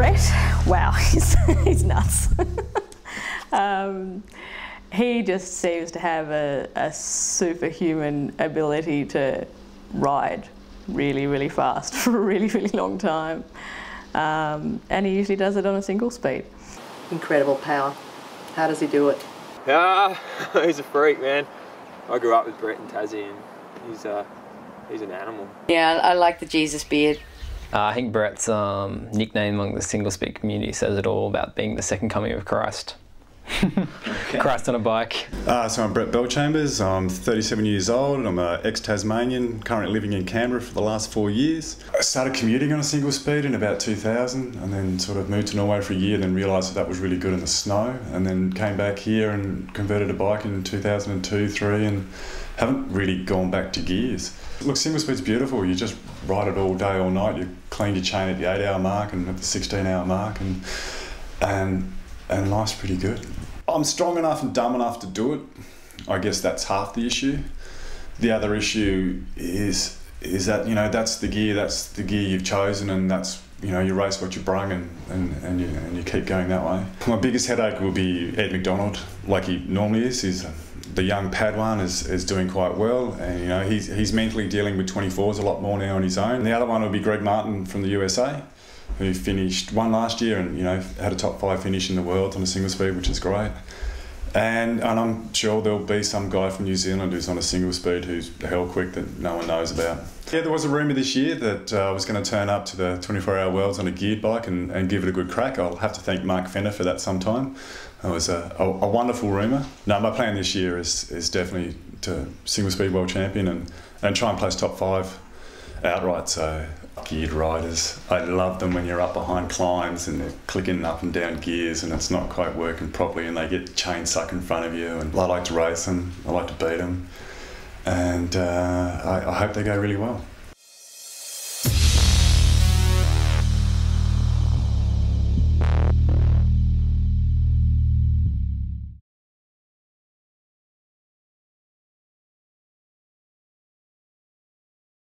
Brett, wow, he's nuts. He just seems to have a superhuman ability to ride really, really fast for a really, really long time. And he usually does it on a single speed. Incredible power. How does he do it? He's a freak, man. I grew up with Brett and Tassie, and he's an animal. Yeah, I like the Jesus beard. I think Brett's nickname among the single speed community says it all about being the second coming of Christ. Okay. Christ on a bike. So I'm Brett Bellchambers. I'm 37 years old and I'm an ex-Tasmanian, currently living in Canberra for the last 4 years. I started commuting on a single speed in about 2000 and then sort of moved to Norway for a year, then realised that was really good in the snow, and then came back here and converted a bike in 2002-03 and haven't really gone back to gears. Look, single speed's beautiful. You just ride it all day, all night. You clean your chain at the 8-hour mark and at the 16-hour mark, and life's pretty good. I'm strong enough and dumb enough to do it. I guess that's half the issue. The other issue is that, you know, that's the gear you've chosen, and that's, you know, you race what you brung, and you keep going that way. My biggest headache will be Ed McDonald, like he normally is. He's the young Padawan is doing quite well, and you know he's mentally dealing with 24s a lot more now on his own. And the other one will be Greg Martin from the USA, who won last year and, you know, had a top 5 finish in the world on a single speed, which is great. And I'm sure there'll be some guy from New Zealand who's on a single speed who's hell quick that no one knows about. Yeah, there was a rumour this year that I was going to turn up to the 24-hour Worlds on a geared bike and give it a good crack. I'll have to thank Mark Fenner for that sometime. It was a wonderful rumour. No, my plan this year is definitely to single speed world champion and try and place top 5 outright. So geared riders, I love them when you're up behind climbs and they're clicking up and down gears and it's not quite working properly and they get chain stuck in front of you, and I like to race them, I like to beat them, and I hope they go really well.